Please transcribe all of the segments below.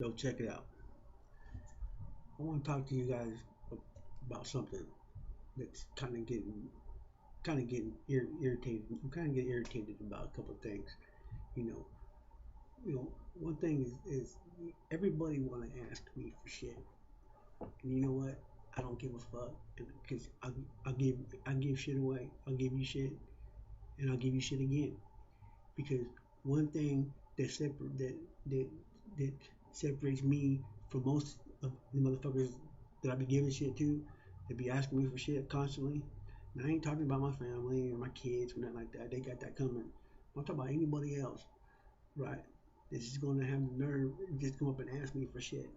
Yo, check it out. I want to talk to you guys about something that's kind of getting irritated. I'm kind of getting irritated about a couple of things. You know, one thing is everybody want to ask me for shit, and you know what? I don't give a fuck because I give shit away. I'll give you shit, and I'll give you shit again. Because one thing that that separates me from most of the motherfuckers that I be giving shit to, that be asking me for shit constantly. And I ain't talking about my family or my kids or nothing like that. They got that coming. I'm talking about anybody else, right? That's just gonna have the nerve to just come up and ask me for shit.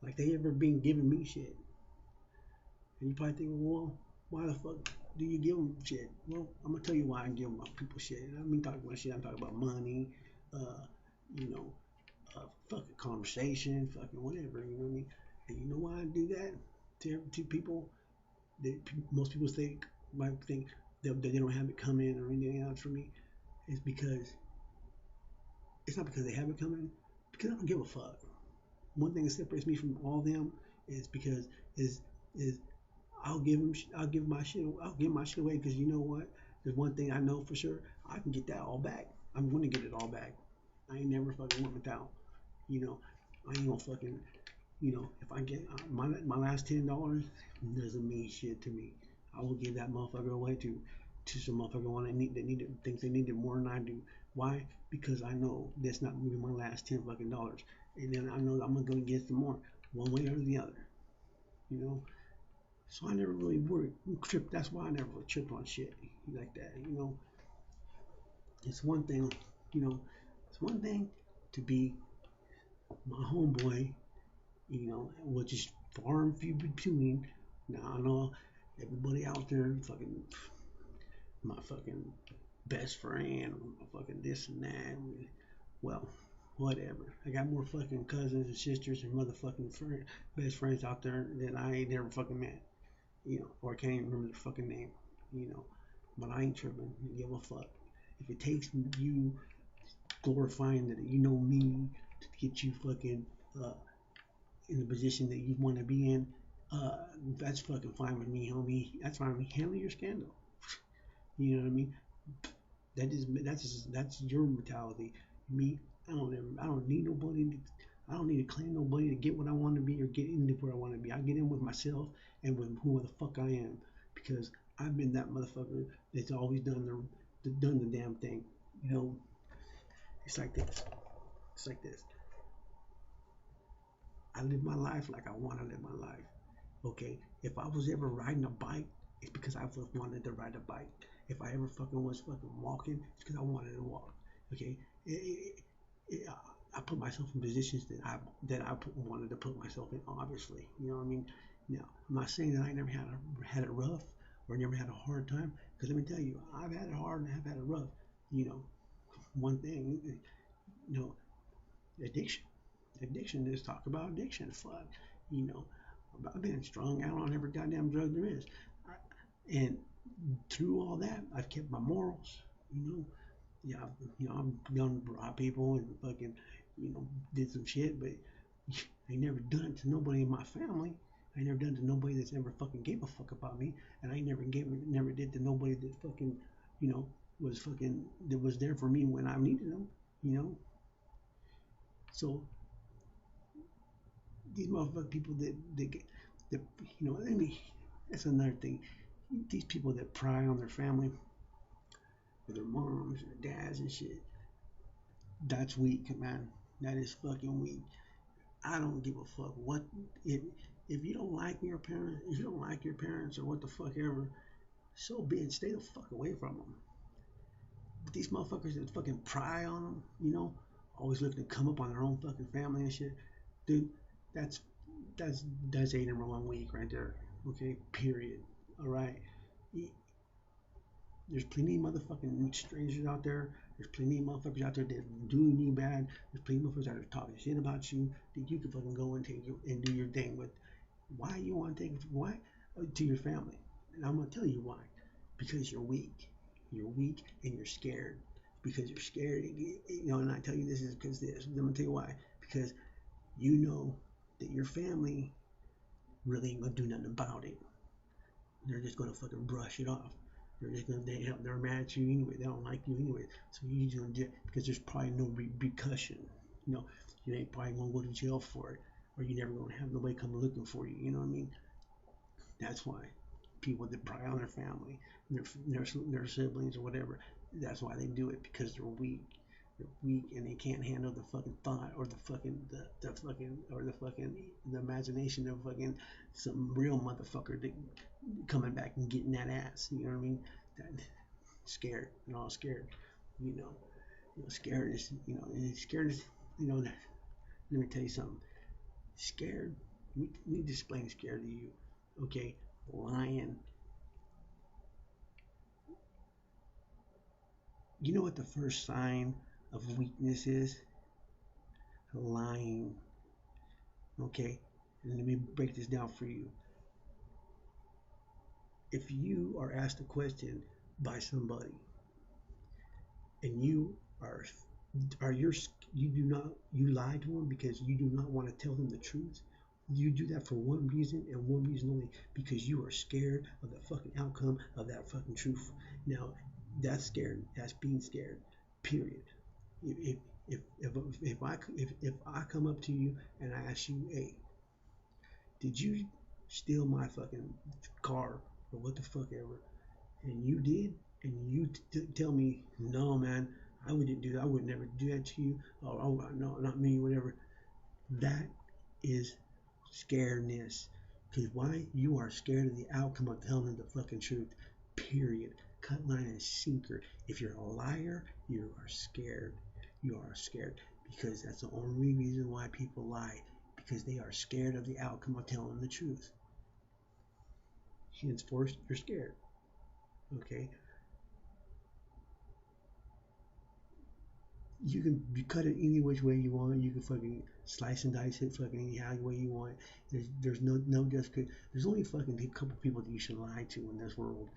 Like they ever been giving me shit. And you probably think, well, why the fuck do you give them shit? Well, I'm gonna tell you why I give my people shit. I mean, talking about shit. I'm talking about money, uh, you know, fucking conversation, fucking whatever. You know what I mean? And you know why I do that to people that most people might think that they don't have it coming or anything else from me. Is because it's not because they have it coming. Because I don't give a fuck. One thing that separates me from all them is because is is I'll give my shit away because you know what? There's one thing I know for sure. I can get that all back. I'm gonna get it all back. I ain't never fucking went without. You know, I ain't gonna fucking. If I get my last $10 doesn't mean shit to me. I will give that motherfucker away to some motherfucker one that need it, thinks they need it more than I do. Why? Because I know that's not gonna be my last $10 fucking, and then I know I'm gonna get some more, one way or the other. You know, so I never really worried, tripped. That's why I never really tripped on shit like that. It's one thing, you know, it's one thing to be my homeboy, which is far and few between. Now I know everybody out there, fucking my fucking best friend, my fucking this and that. Well, whatever. I got more fucking cousins and sisters and motherfucking best friends out there that I ain't never fucking met. Or I can't even remember their fucking name. You know, but I ain't tripping. I give a fuck. If it takes you glorifying that you know me to get you fucking in the position that you want to be in, that's fucking fine with me, homie. That's fine with me. Handle your scandal. You know what I mean? That's your mentality. Me, I don't need nobody. I don't need to claim nobody to get what I want to be or get into where I want to be. I get in with myself and with who the fuck I am because I've been that motherfucker that's always done the damn thing. You know, it's like this. It's like this. I live my life like I want to live my life. Okay, if I was ever riding a bike, it's because I wanted to ride a bike. If I ever fucking was fucking walking, it's because I wanted to walk. Okay, I put myself in positions that I wanted to put myself in. Obviously, you know what I mean. Now, I'm not saying that I never had it rough or never had a hard time. Because let me tell you, I've had it hard and I've had it rough. You know, one thing, you know, addiction. Addiction is talk about addiction. Fuck, you know, I've been strung out on every goddamn drug there is. And through all that, I've kept my morals. You know, yeah, I've done rob people and fucking, did some shit, but I ain't never done it to nobody in my family. I ain't never done it to nobody that's ever fucking gave a fuck about me, and I never did to nobody that fucking, you know, that was there for me when I needed them. You know, so these motherfucking people that I mean, that's another thing. These people that pry on their family, or their moms or dads and shit, that's weak, man. That is fucking weak. I don't give a fuck what if if you don't like your parents, if you don't like your parents or what the fuck ever, so be it. Stay the fuck away from them. But these motherfuckers that fucking pry on them, always looking to come up on their own fucking family and shit, dude. That's that's a number one week right there. Okay, period. All right. There's plenty of motherfucking strangers out there. There's plenty of motherfuckers out there that doing you bad. There's plenty of motherfuckers out there talking shit about you that you can fucking go and and do your thing with. Why you want to take it? Why to your family? And I'm gonna tell you why. Because you're weak. You're weak and you're scared. Because you're scared. And I tell you this is because this. I'm gonna tell you why. Because you know that your family really ain't gonna do nothing about it. They're just gonna fucking brush it off. They're mad at you anyway. They don't like you anyway. So you just gonna do it because there's probably no repercussion. You know, you ain't probably gonna go to jail for it, or you never gonna have nobody come looking for you. You know what I mean? That's why people that pry on their family, their siblings or whatever. That's why they do it because they're weak. They're weak and they can't handle the fucking thought or the imagination of fucking some real motherfucker that coming back and getting that ass. You know what I mean? That, scared. They're all scared. You know. Scared is. Scared is. You know. Let me tell you something. Scared. Let me explain scared to you. Okay. Lying. You know what the first sign of weakness is? Lying. Okay. And let me break this down for you. If you are asked a question by somebody and you lie to them because you do not want to tell them the truth. You do that for one reason and one reason only, because you are scared of the fucking outcome of that fucking truth. Now, that's scared. That's being scared. Period. If if I come up to you and I ask you, hey, did you steal my fucking car or what the fuck ever? And you did, and you tell me, no, man, I wouldn't do that. I would never do that to you. Oh, no, not me, whatever. That is scaredness. Because why? You are scared of the outcome of telling them the fucking truth. Period. Cut, line, and sinker. If you're a liar, you are scared. You are scared. Because that's the only reason why people lie. Because they are scared of the outcome of telling the truth. Henceforth, you're scared. Okay? You cut it any which way you want. You can fucking slice and dice it fucking any way you want. There's no just good. There's only fucking a couple people that you should lie to in this world.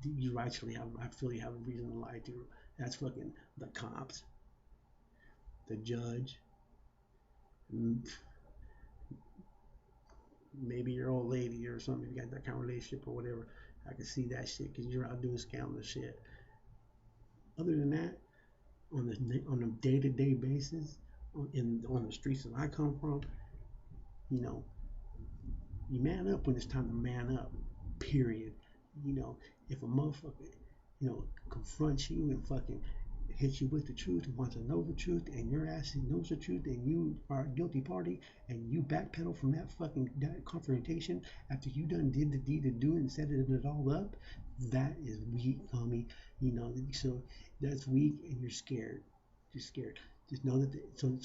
You actually have, I feel you have a reason to lie to. That's fucking the cops, the judge, maybe your old lady or something. You got that kind of relationship or whatever. I can see that shit because you're out doing scandalous shit. Other than that, on a day-to-day basis, on the streets that I come from, you know, you man up when it's time to man up. Period. You know, if a motherfucker, confronts you and fucking hits you with the truth and wants to know the truth, and your ass knows the truth, and you are a guilty party, and you backpedal from that confrontation after you done did the deed of doing and set it all up, that is weak, homie. So that's weak, and you're scared. You're scared. Just know that. So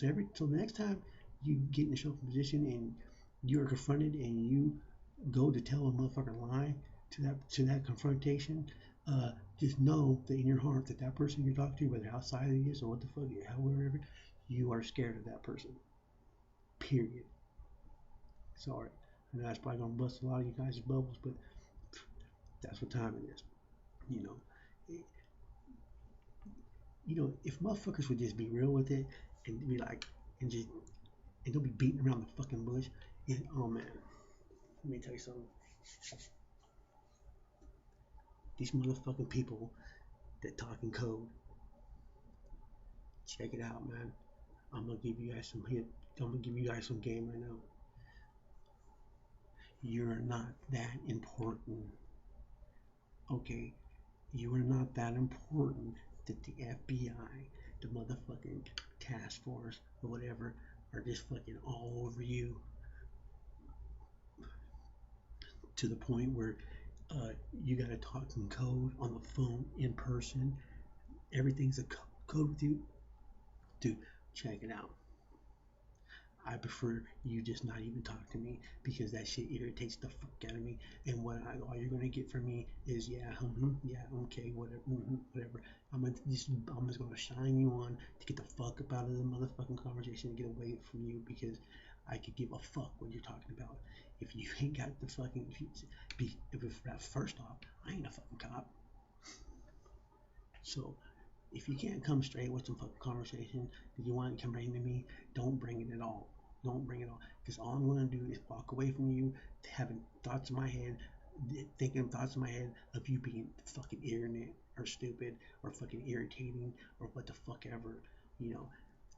the next time you get in a show position and you are confronted and you go to tell a motherfucker lie to that confrontation, just know that in your heart that person you're talking to, whether outside of this or what the fuck, however, you are scared of that person. Period. Sorry. I know that's probably gonna bust a lot of you guys' bubbles, but that's what time it is. You know, if motherfuckers would just be real with it and be like, and don't be beating around the fucking bush. Oh man, let me tell you something. These motherfucking people that talk in code, check it out, man. I'm gonna give you guys some hit. I'm gonna give you guys some game right now. You're not that important. Okay, you are not that important that the FBI, the motherfucking task force or whatever, are just fucking all over you to the point where you gotta talk in code on the phone in person. Everything's a code with you. Dude, check it out. I prefer you just not even talk to me because that shit irritates the fuck out of me. And all you're gonna get from me is yeah, okay, whatever. I'm just gonna shine you on to get the fuck up out of the motherfucking conversation and get away from you because I could give a fuck what you're talking about. If you ain't got the fucking, first off, I ain't a fucking cop. So if you can't come straight with some fucking conversation that you want to come bring to me, don't bring it at all. Don't bring it on. Because all I'm going to do is walk away from you, having thoughts in my head, thinking thoughts in my head of you being fucking ignorant or stupid or fucking irritating or what the fuck ever, you know.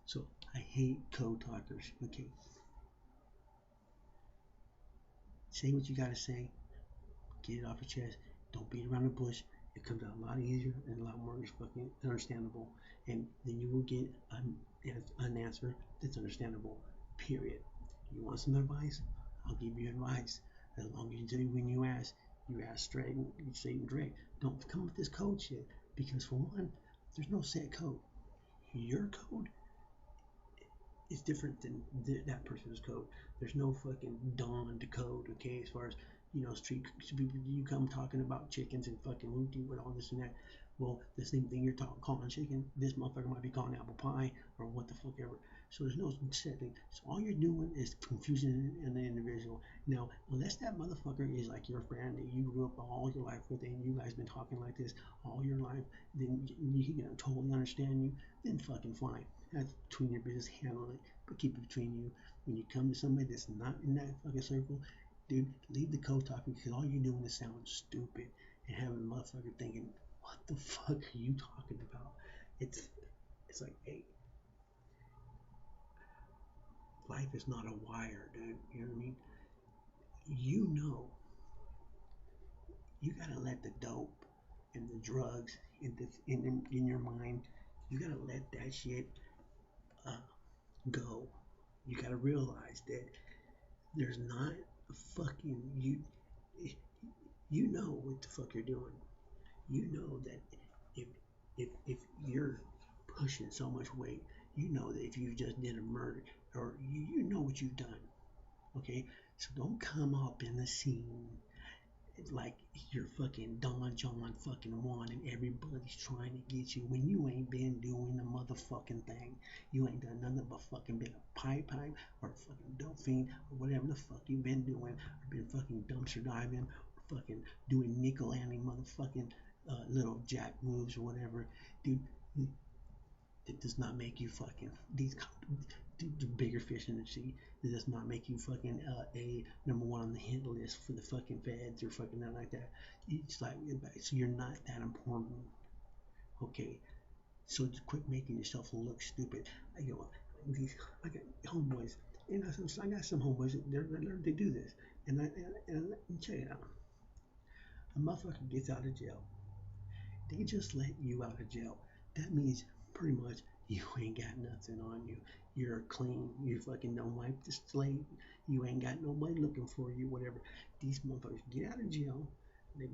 So I hate code talkers. Okay, say what you gotta say, get it off your chest. Don't beat around the bush. It comes out a lot easier and a lot more fucking understandable, and then you will get an answer that's understandable. Period. You want some advice? I'll give you advice. As long as you do when you ask straight and direct. Don't come with this code shit because for one, there's no set code. Your code is different than that person's code. There's no fucking dawned code, okay? As far as street people, you come talking about chickens and fucking rooty with all this and that. Well, the same thing you're calling chicken, this motherfucker might be calling apple pie or what the fuck ever. So there's no set thing. So all you're doing is confusion in the individual. Now, unless that motherfucker is like your friend that you grew up all your life with and you guys been talking like this all your life, then he can totally understand you, then fucking fine. That's between your business, handle it, but keep it between you. When you come to somebody that's not in that fucking circle, dude, leave the code talking because all you're doing is sounding stupid and having a motherfucker thinking, what the fuck are you talking about? It's like, hey, life is not a wire, dude. You know what I mean? You know, you gotta let the dope and the drugs in your mind. You gotta let that shit uh, go. You gotta realize that there's not a fucking you know what the fuck you're doing. You know that if if you're pushing so much weight, you know that if you just did a murder or you know what you've done. Okay, so don't come up in the scene like you're fucking Don John fucking Juan and everybody's trying to get you when you ain't been doing the motherfucking thing. You ain't done nothing but fucking been a pipe or a fucking dope fiend or whatever the fuck you been doing or been fucking dumpster diving or fucking doing nickel landing motherfucking little jack moves or whatever. Dude, it does not make you fucking the bigger fish in the sea. It does not make you fucking a number one on the hit list for the fucking feds or fucking nothing like that. It's like so you're not that important. Okay, so just quit making yourself look stupid. I got homeboys, and I got some homeboys that they do this, and check it out. A motherfucker gets out of jail. They just let you out of jail. That means pretty much you ain't got nothing on you. You're clean. You fucking don't wipe the slate. You ain't got nobody looking for you, whatever. These motherfuckers get out of jail. They,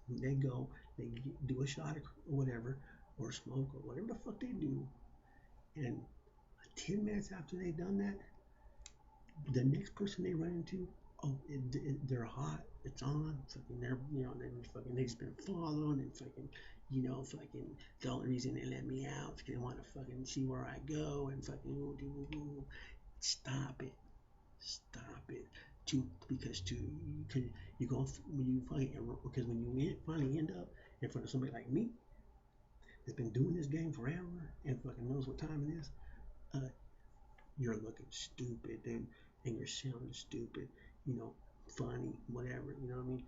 they go, they do a shot or whatever, or smoke or whatever the fuck they do. And 10 minutes after they done that, the next person they run into, oh, they're hot. It's on. Fucking, they just been following and fucking, fucking. The only reason they let me out is because they want to fucking see where I go and fucking. Stop it. Stop it. Because you go when you find because when you finally end up in front of somebody like me that's been doing this game forever and fucking knows what time it is, uh, you're looking stupid and you're sounding stupid, funny, whatever, you know what I mean?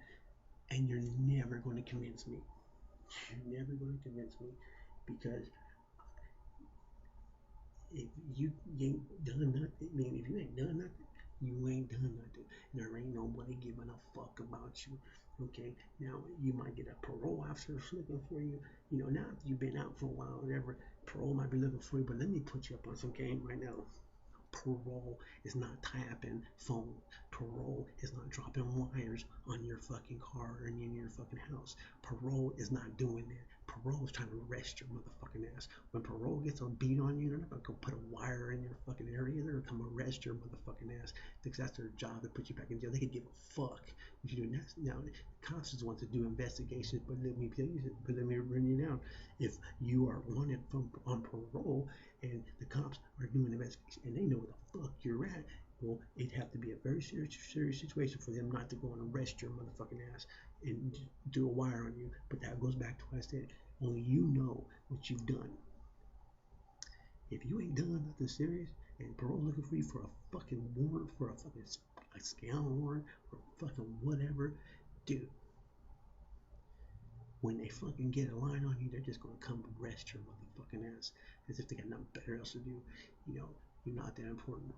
And you're never going to convince me. You're never going to convince me because if you ain't done nothing, I mean, if you ain't done nothing, you ain't done nothing. There ain't nobody giving a fuck about you. Okay, now you might get a parole officer looking for you. Now if you've been out for a while, whatever, parole might be looking for you. But let me put you up on some game right now. Parole is not tapping phone. Parole is not dropping wires on your fucking car or in your fucking house. Parole is not doing that. Parole is trying to arrest your motherfucking ass. When parole gets a beat on you, they're not gonna go put a wire in your fucking area. They're gonna come arrest your motherfucking ass because that's their job to put you back in jail. They could give a fuck what you do next. Now, cops is the ones to do investigations, but let me tell you, but let me run you down. If you are wanted on parole and the cops are doing an investigation and they know where the fuck you're at, well, it'd have to be a very serious situation for them not to go and arrest your motherfucking ass and do a wire on you. But that goes back to what I said. Only you know what you've done. If you ain't done nothing serious, and parole looking for you for a fucking warrant, for a fucking a scam warrant, or fucking whatever, dude. When they fucking get a line on you, they're just gonna come arrest your motherfucking ass as if they got nothing better else to do. You know, you're not that important.